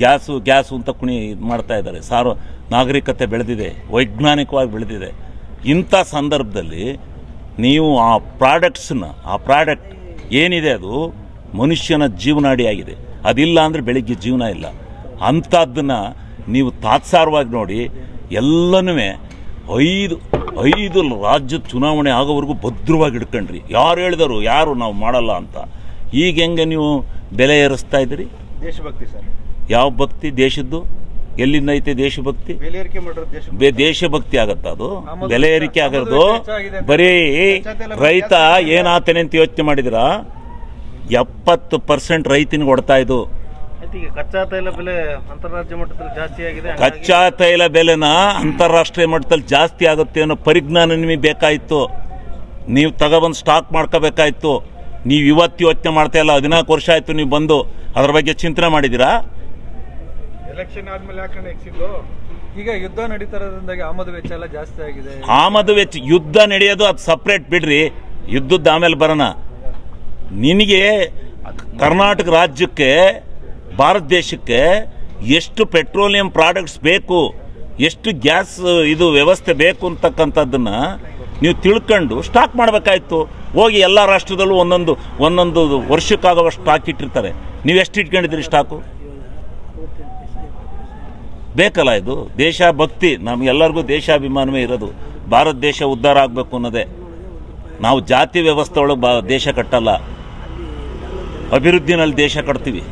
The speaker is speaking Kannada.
ಗ್ಯಾಸು ಅಂತ ಇದು ಮಾಡ್ತಾ ಇದ್ದಾರೆ. ನಾಗರಿಕತೆ ಬೆಳೆದಿದೆ, ವೈಜ್ಞಾನಿಕವಾಗಿ ಬೆಳೆದಿದೆ. ಇಂಥ ಸಂದರ್ಭದಲ್ಲಿ ನೀವು ಆ ಪ್ರಾಡಕ್ಟ್ ಏನಿದೆ ಅದು ಮನುಷ್ಯನ ಜೀವನಾಡಿಯಾಗಿದೆ. ಅದಿಲ್ಲ ಅಂದರೆ ಬೆಳಿಗ್ಗೆ ಜೀವನ ಇಲ್ಲ. ಅಂಥದ್ದನ್ನು ನೀವು ತಾತ್ಸಾರವಾಗಿ ನೋಡಿ. ಎಲ್ಲನೂ ಐದು ರಾಜ್ಯದ ಚುನಾವಣೆ ಆಗೋವರೆಗೂ ಭದ್ರವಾಗಿ ಇಟ್ಕೊಂಡ್ರಿ. ಯಾರು ಹೇಳಿದರು ನಾವು ಮಾಡಲ್ಲ ಅಂತ. ಈಗ ಹೆಂಗೆ ನೀವು ಬೆಲೆ ಏರಿಸ್ತಾ ಇದ್ದೀರಿ? ದೇಶಭಕ್ತಿ ಸರ್. ಯಾವ ಭಕ್ತಿ ದೇಶದ್ದು? ಎಲ್ಲಿಂದ ಐತೆ ದೇಶಭಕ್ತಿ? ದೇಶಭಕ್ತಿ ಆಗತ್ತ ಅದು? ಬೆಲೆ ಏರಿಕೆ ಆಗೋದು ಬರೀ ರೈತ ಏನಾತನೆ ಅಂತ ಯೋಚನೆ ಮಾಡಿದಿರಾ? 70% ರೈತನಿಗೆ ಕೊಡ್ತಾ ಇದು. ಕಚ್ಚಾ ತೈಲ ಬೆಲೆ ಅಂತಾರಾಷ್ಟ್ರೀಯ ಮಟ್ಟದಲ್ಲಿ ಜಾಸ್ತಿ ಆಗಿದೆ. ಕಚ್ಚಾ ತೈಲ ಬೆಲೆನ ಅಂತಾರಾಷ್ಟ್ರೀಯ ಮಟ್ಟದಲ್ಲಿ ಜಾಸ್ತಿ ಆಗುತ್ತೆ ಅನ್ನೋ ಪರಿಜ್ಞಾನ ನಿಮಗೆ ಬೇಕಾಯಿತು. ನೀವು ತಗೊಬಂದು ಸ್ಟಾಕ್ ಮಾಡ್ಕೋಬೇಕಾಯ್ತು. ನೀವು ಇವತ್ತು ಯೋಚನೆ ಮಾಡ್ತಾ ಇಲ್ಲ, 14 ವರ್ಷ ಆಯ್ತು ನೀವು ಬಂದು ಅದ್ರ ಬಗ್ಗೆ ಚಿಂತನೆ ಮಾಡಿದ್ದೀರಾ? ಎಲೆಕ್ಷನ್ ಆದ್ಮೇಲೆ ಯಾಕಂದ್ರೆ ಎಕ್ಸಿದ್ದು ಈಗ ಯುದ್ಧ ನಡೀತಾರೋದ್ರಿಂದಾಗಿ ಆಮದು ವೆಚ್ಚ ಎಲ್ಲ ಜಾಸ್ತಿ ಆಗಿದೆ. ಆಮದು ವೆಚ್ಚ ಯುದ್ಧ ನಡೆಯೋದು ಅದು ಸಪ್ರೇಟ್ ಬಿಡ್ರಿ, ಯುದ್ಧದ ಆಮೇಲೆ ಬರೋಣ. ನಿನಗೆ ಕರ್ನಾಟಕ ರಾಜ್ಯಕ್ಕೆ, ಭಾರತ ದೇಶಕ್ಕೆ ಎಷ್ಟು ಪೆಟ್ರೋಲಿಯಂ ಪ್ರಾಡಕ್ಟ್ಸ್ ಬೇಕು, ಎಷ್ಟು ಗ್ಯಾಸ್ ಇದು ವ್ಯವಸ್ಥೆ ಬೇಕು ಅಂತಕ್ಕಂಥದ್ದನ್ನು ನೀವು ತಿಳ್ಕೊಂಡು ಸ್ಟಾಕ್ ಮಾಡಬೇಕಾಯ್ತು. ಹೋಗಿ ಎಲ್ಲ ರಾಷ್ಟ್ರದಲ್ಲೂ ಒಂದೊಂದು ವರ್ಷಕ್ಕಾಗುವಷ್ಟು ಸ್ಟಾಕ್ ಇಟ್ಟಿರ್ತಾರೆ. ನೀವು ಎಷ್ಟು ಇಟ್ಕೊಂಡಿದ್ದೀರಿ ಸ್ಟಾಕು? ಬೇಕಲ್ಲ ಇದು ದೇಶಭಕ್ತಿ. ನಮಗೆಲ್ಲರಿಗೂ ದೇಶಾಭಿಮಾನವೇ ಇರೋದು. ಭಾರತ ದೇಶ ಉದ್ಧಾರ ಆಗಬೇಕು ಅನ್ನೋದೇ. ನಾವು ಜಾತಿ ವ್ಯವಸ್ಥೆ ಒಳಗೆ ದೇಶ ಕಟ್ಟಲ್ಲ, ಅಭಿವೃದ್ಧಿನಲ್ಲಿ ದೇಶ ಕಟ್ತೀವಿ.